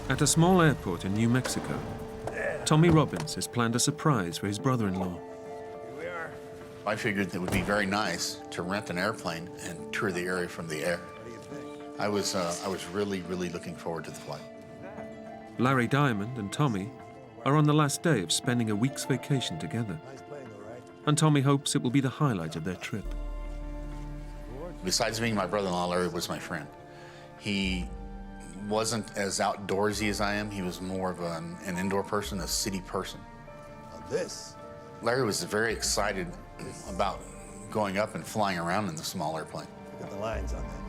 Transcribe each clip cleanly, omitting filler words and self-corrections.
At a small airport in New Mexico, Tommy Robbins has planned a surprise for his brother-in-law. I figured it would be very nice to rent an airplane and tour the area from the air. I was really looking forward to the flight. Larry Diamond and Tommy are on the last day of spending a week's vacation together. And Tommy hopes it will be the highlight of their trip. Besides being my brother-in-law, Larry was my friend. He wasn't as outdoorsy as I am. He was more of an indoor person, a city person. Larry was very excited about going up and flying around in the small airplane. Look at the lines on that.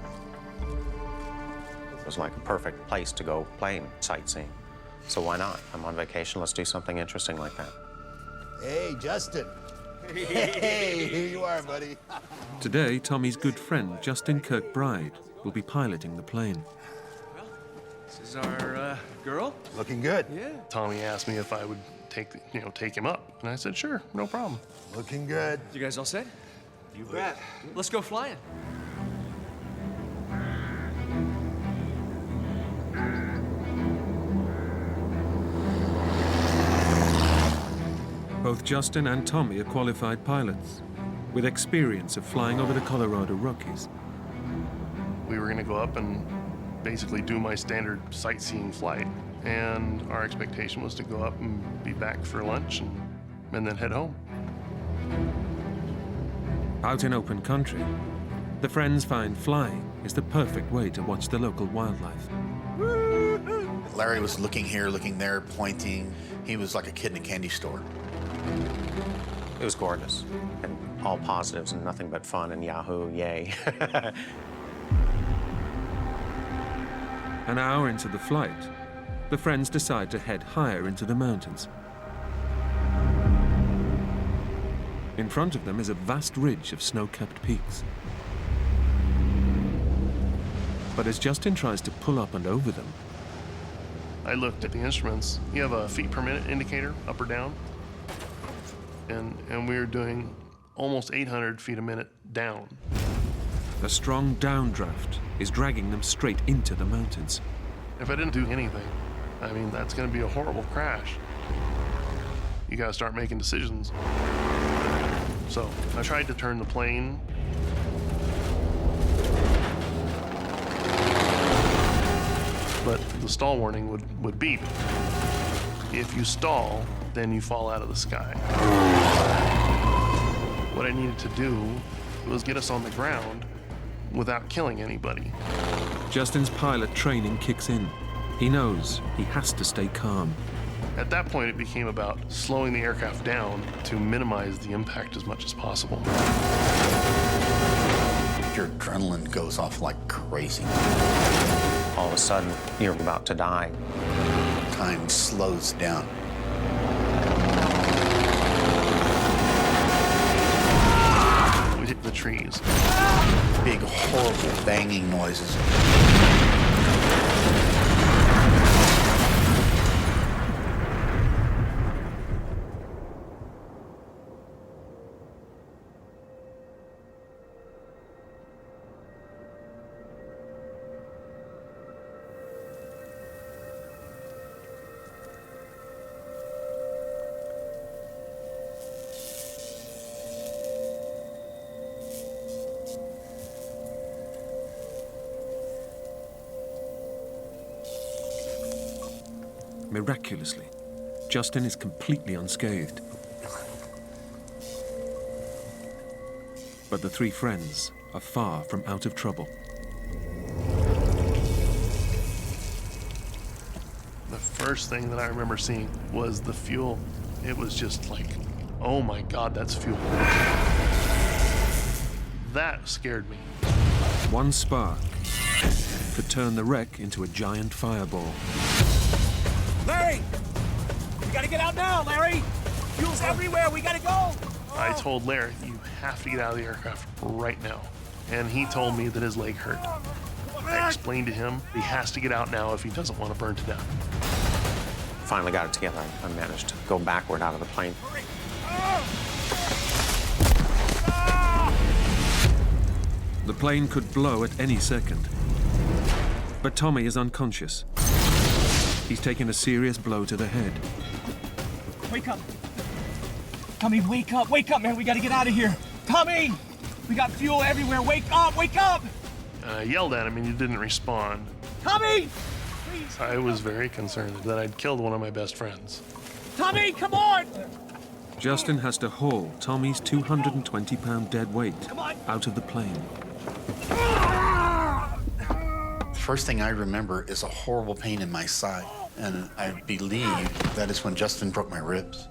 It was like a perfect place to go plane sightseeing. So why not? I'm on vacation, let's do something interesting like that. Hey, Justin. Hey, here you are, buddy. Today, Tommy's good friend, Justin Kirkbride, will be piloting the plane. This is our girl. Looking good. Yeah. Tommy asked me if I would take him up, and I said, sure, no problem. Looking good. You guys all set? You bet. Let's go flying. Both Justin and Tommy are qualified pilots, with experience of flying over the Colorado Rockies. We were gonna go up and basically do my standard sightseeing flight, and our expectation was to go up and be back for lunch and then head home. Out in open country, the friends find flying is the perfect way to watch the local wildlife. Larry was looking here, looking there, pointing. He was like a kid in a candy store. It was gorgeous, and all positives and nothing but fun and Yahoo, yay. An hour into the flight, the friends decide to head higher into the mountains. In front of them is a vast ridge of snow-capped peaks. But as Justin tries to pull up and over them, I looked at the instruments. You have a feet per minute indicator, up or down. And we were doing almost 800 feet a minute down. a strong downdraft is dragging them straight into the mountains. If I didn't do anything, I mean, that's going to be a horrible crash. You got to start making decisions. So I tried to turn the plane. But the stall warning would beep. If you stall, then you fall out of the sky. What I needed to do was get us on the ground without killing anybody. Justin's pilot training kicks in. He knows he has to stay calm. At that point, it became about slowing the aircraft down to minimize the impact as much as possible. Your adrenaline goes off like crazy. All of a sudden, you're about to die. Time slows down. We hit the trees. Big, horrible banging noises. Miraculously, Justin is completely unscathed. But the three friends are far from out of trouble. The first thing that I remember seeing was the fuel. It was just like, oh my God, that's fuel. That scared me. One spark could turn the wreck into a giant fireball. Larry! We gotta get out now, Larry! Fuel's everywhere, we gotta go! I told Larry, you have to get out of the aircraft right now. And he told me that his leg hurt. I explained to him he has to get out now if he doesn't want to burn to death. Finally got it together. I managed to go backward out of the plane. The plane could blow at any second. But Tommy is unconscious. He's taken a serious blow to the head. Wake up. Tommy, wake up, man. We gotta get out of here. Tommy! We got fuel everywhere. Wake up, wake up! I yelled at him and he didn't respond. Tommy! Please. I was very concerned that I'd killed one of my best friends. Tommy, come on! Justin has to haul Tommy's 220-pound dead weight out of the plane. The first thing I remember is a horrible pain in my side, and I believe that is when Justin broke my ribs.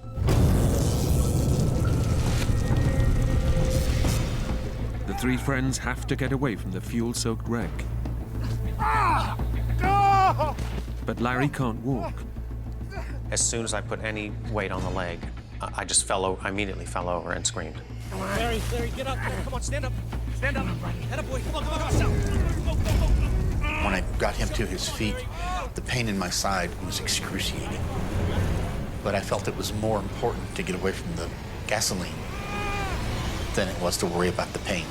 The three friends have to get away from the fuel-soaked wreck. But Larry can't walk. As soon as I put any weight on the leg, I immediately fell over and screamed. Larry, get up. Come on, stand up. Stand up. Head up, boy. Come on. Go. When I got him to his feet, the pain in my side was excruciating. But I felt it was more important to get away from the gasoline than it was to worry about the pain.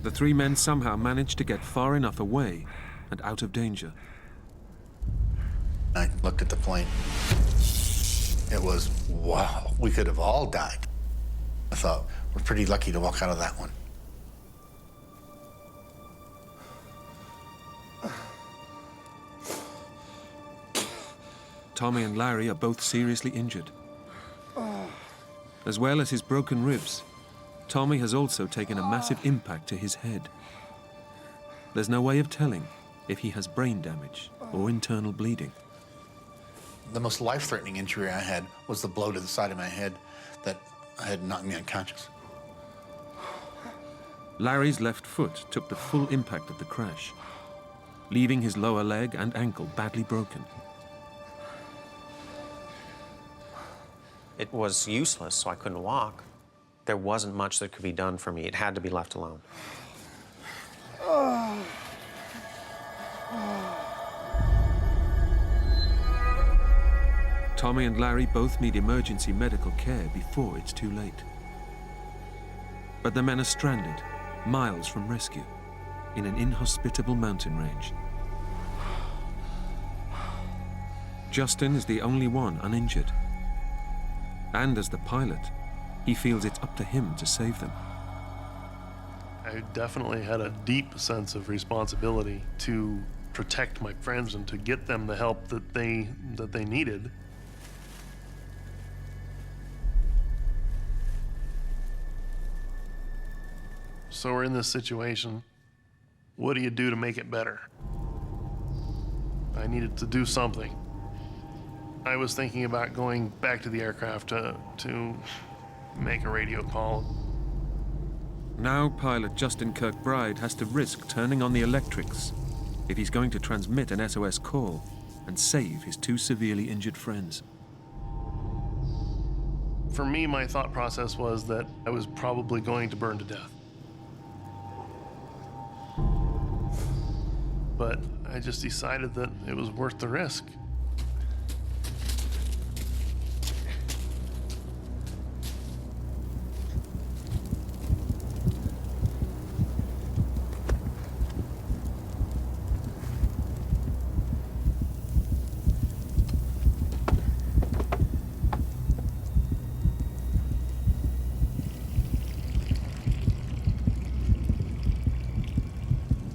The three men somehow managed to get far enough away and out of danger. I looked at the plane. It was, wow, we could have all died. I thought, we're pretty lucky to walk out of that one. Tommy and Larry are both seriously injured. As well as his broken ribs, Tommy has also taken a massive impact to his head. There's no way of telling if he has brain damage or internal bleeding. The most life-threatening injury I had was the blow to the side of my head that had knocked me unconscious. Larry's left foot took the full impact of the crash, leaving his lower leg and ankle badly broken. It was useless, so I couldn't walk. There wasn't much that could be done for me. It had to be left alone. Tommy and Larry both need emergency medical care before it's too late. But the men are stranded, miles from rescue, in an inhospitable mountain range. Justin is the only one uninjured. And as the pilot, he feels it's up to him to save them. I definitely had a deep sense of responsibility to protect my friends and to get them the help that they needed. So we're in this situation. What do you do to make it better? I needed to do something. I was thinking about going back to the aircraft to make a radio call. Now pilot Justin Kirkbride has to risk turning on the electrics if he's going to transmit an SOS call and save his two severely injured friends. For me, my thought process was that I was probably going to burn to death. But I just decided that it was worth the risk.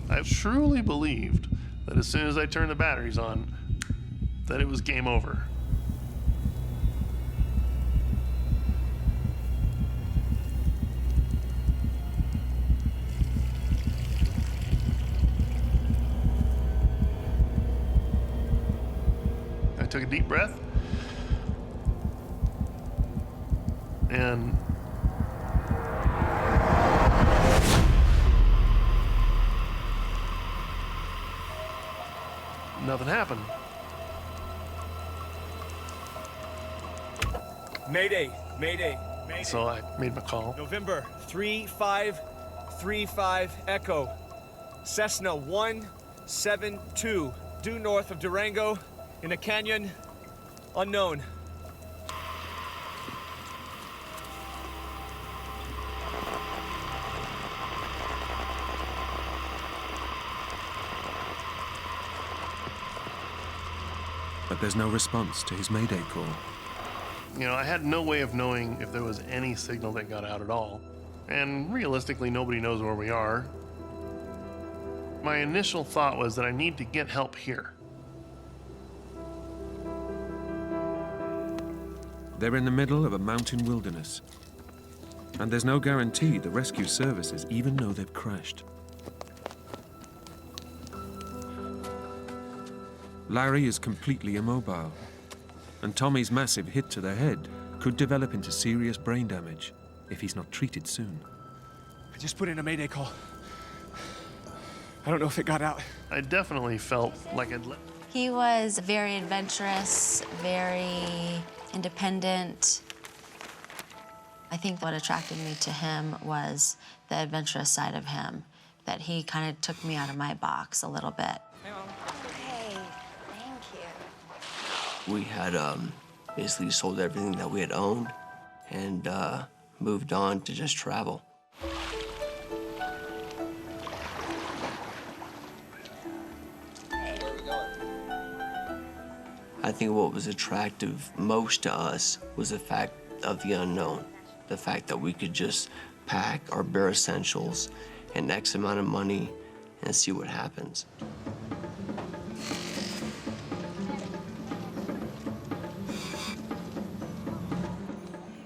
I truly believed that as soon as I turned the batteries on, that it was game over. I took a deep breath and nothing happened. Mayday. So I made my call. November 3535 Echo. Cessna 172 due north of Durango in a canyon unknown. but there's no response to his mayday call. You know, I had no way of knowing if there was any signal that got out at all. And realistically, nobody knows where we are. My initial thought was that I need to get help here. They're in the middle of a mountain wilderness, and there's no guarantee the rescue services even know they've crashed. Larry is completely immobile, and Tommy's massive hit to the head could develop into serious brain damage if he's not treated soon. I just put in a mayday call. I don't know if it got out. I definitely felt like I'd let... He was very adventurous, very independent. I think what attracted me to him was the adventurous side of him, that he kind of took me out of my box a little bit. Hey, thank you. We had basically sold everything that we had owned and moved on to just travel. I think what was attractive most to us was the fact of the unknown. The fact that we could just pack our bare essentials and X amount of money and see what happens.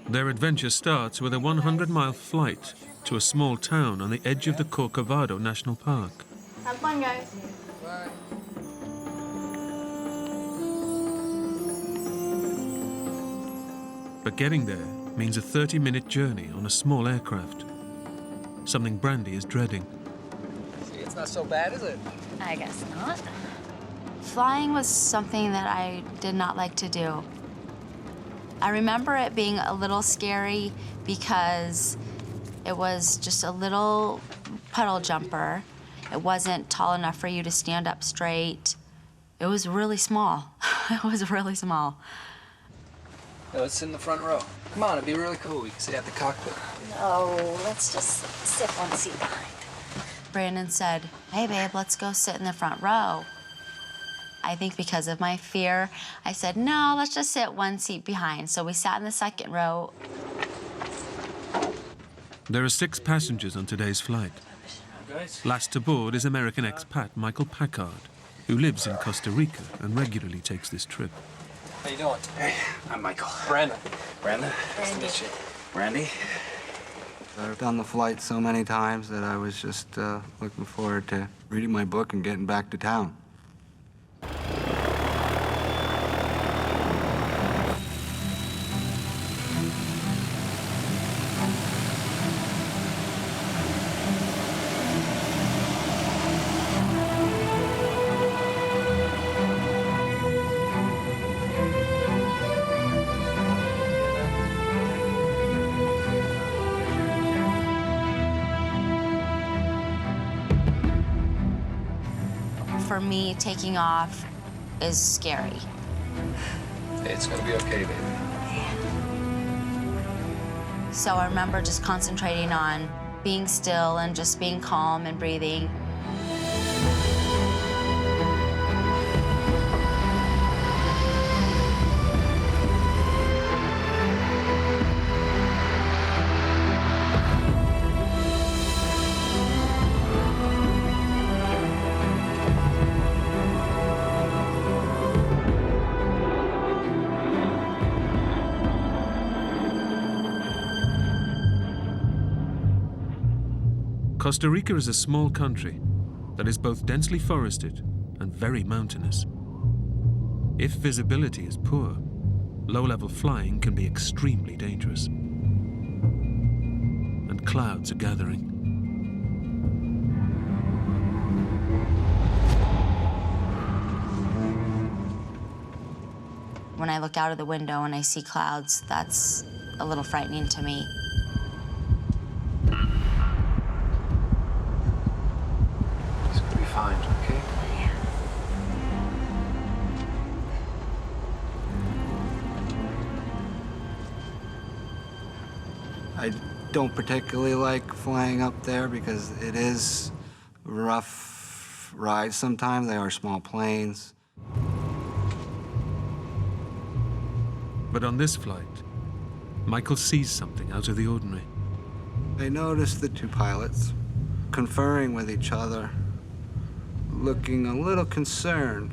Their adventure starts with a 100-mile flight to a small town on the edge of the Corcovado National Park. Have fun, guys. But getting there means a 30-minute journey on a small aircraft, something Brandy is dreading. See, it's not so bad, is it? I guess not. Flying was something that I did not like to do. I remember it being a little scary because it was just a little puddle jumper. It wasn't tall enough for you to stand up straight. It was really small. It was really small. No, let's sit in the front row. Come on, it'd be really cool. We can sit at the cockpit. No, let's just sit one seat behind. Brandon said, "Hey, babe, let's go sit in the front row." I think because of my fear, I said, "No, let's just sit one seat behind." So we sat in the second row. There are 6 passengers on today's flight. Last to board is American expat Michael Packard, who lives in Costa Rica and regularly takes this trip. How you doing? Hey, I'm Michael. Brandon. Brandon? Nice to meet you. Brandy? I've done the flight so many times that I was just looking forward to reading my book and getting back to town. For me, taking off is scary. Hey, it's gonna be okay, baby. So I remember just concentrating on being still and just being calm and breathing. Costa Rica is a small country that is both densely forested and very mountainous. If visibility is poor, low-level flying can be extremely dangerous. And clouds are gathering. When I look out of the window and I see clouds, that's a little frightening to me. It's gonna be fine, okay? I don't particularly like flying up there because it is a rough ride sometimes. They are small planes. But on this flight, Michael sees something out of the ordinary. I noticed the two pilots conferring with each other, looking a little concerned.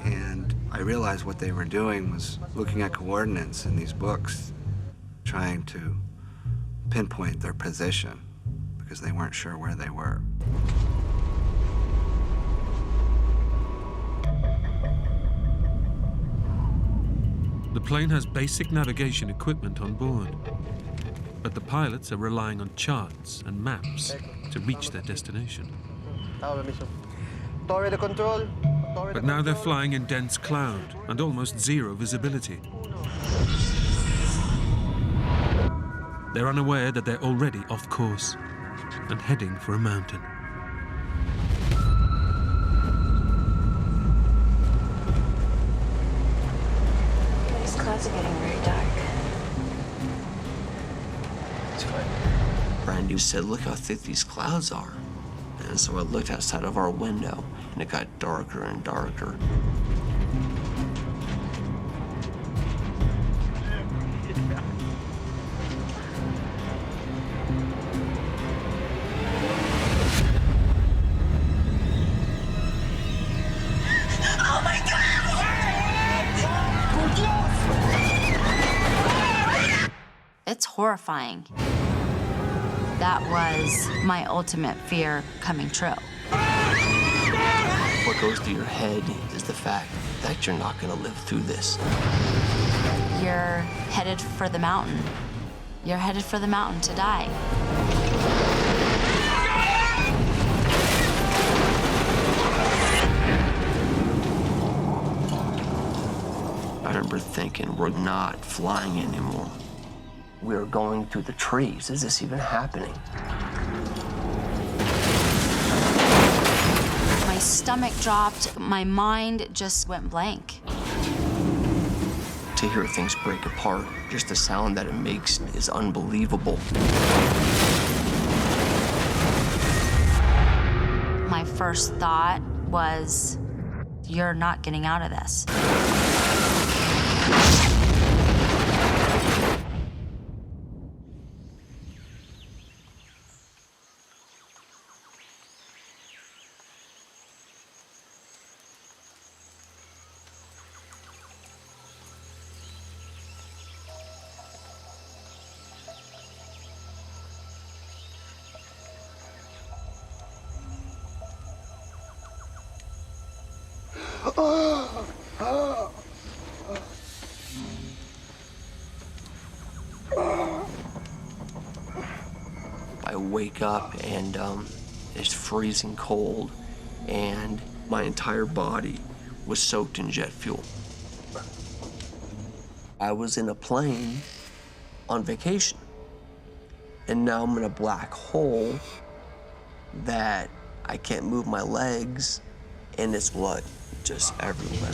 And I realized what they were doing was looking at coordinates in these books, trying to pinpoint their position because they weren't sure where they were. The plane has basic navigation equipment on board, but the pilots are relying on charts and maps to reach their destination. But now they're flying in dense cloud and almost zero visibility. They're unaware that they're already off course and heading for a mountain. These clouds are getting very dark. It's fine. Brandy said, look how thick these clouds are. And so I looked outside of our window, and it got darker and darker. Oh my God! It's horrifying. That was my ultimate fear coming true. What goes through your head is the fact that you're not going to live through this. You're headed for the mountain. You're headed for the mountain to die. I remember thinking, we're not flying anymore. We're going through the trees. Is this even happening? My stomach dropped. My mind just went blank. To hear things break apart, just the sound that it makes is unbelievable. My first thought was, you're not getting out of this. I wake up and it's freezing cold, and my entire body was soaked in jet fuel. I was in a plane on vacation, and now I'm in a black hole that I can't move my legs, and it's blood just everywhere.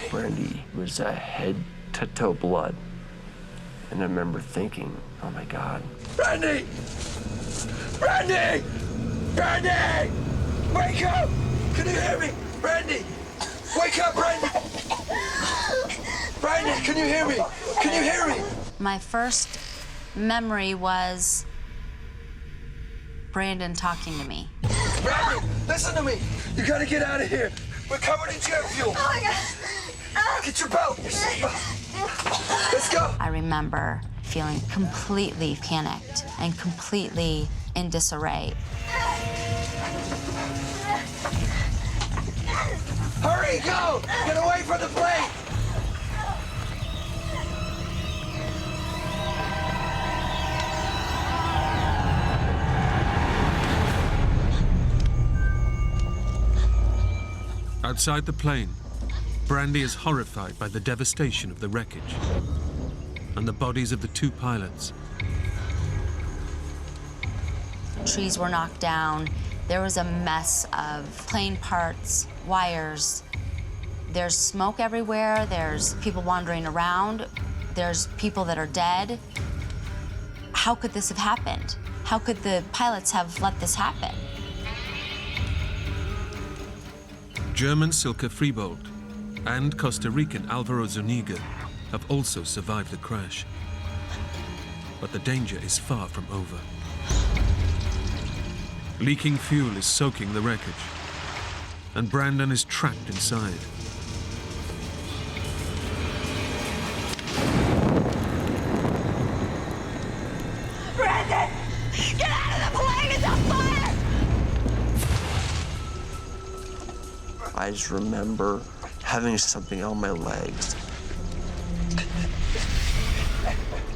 Brandy was head to toe blood. And I remember thinking, oh my God. Brandy! Brandy! Brandy! Wake up! Can you hear me? Brandy! Wake up, Brandy! Brandy, can you hear me? Can you hear me? My first memory was Brandon talking to me. Brandy, listen to me. You gotta get out of here. We're covered in jet fuel. Oh my God. Get your belt. Let's go. I remember feeling completely panicked and completely in disarray. Hurry, go! Get away from the plane! Outside the plane, Brandy is horrified by the devastation of the wreckage and the bodies of the two pilots. Trees were knocked down. There was a mess of plane parts, wires. There's smoke everywhere. There's people wandering around. There's people that are dead. how could this have happened? How could the pilots have let this happen? German Silke Freebold and Costa Rican Alvaro Zuniga have also survived the crash. But the danger is far from over. Leaking fuel is soaking the wreckage, and Brandon is trapped inside. Brandon! Get out of the plane! It's on fire! I just remember having something on my legs.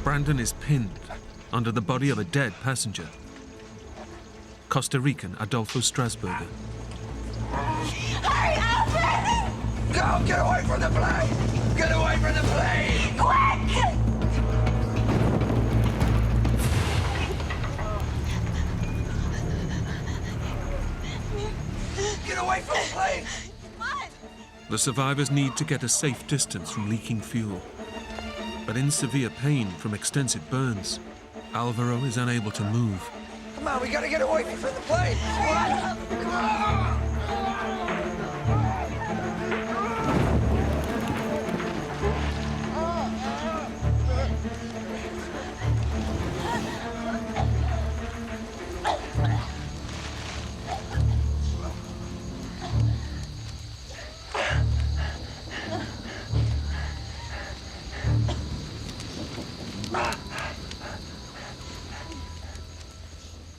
Brandon is pinned under the body of a dead passenger, Costa Rican Adolfo Strasburger. Hurry up, Brandon! Go! Get away from the plane! Get away from the plane! Quick! Get away from the plane! The survivors need to get a safe distance from leaking fuel. But in severe pain from extensive burns, Alvaro is unable to move. Come on, we gotta get away from the plane! Come on!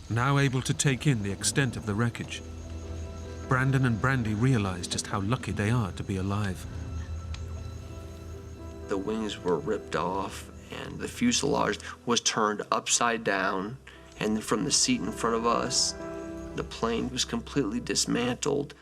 Now able to take in the extent of the wreckage, Brandon and Brandy realize just how lucky they are to be alive. The wings were ripped off and the fuselage was turned upside down, and from the seat in front of us, the plane was completely dismantled.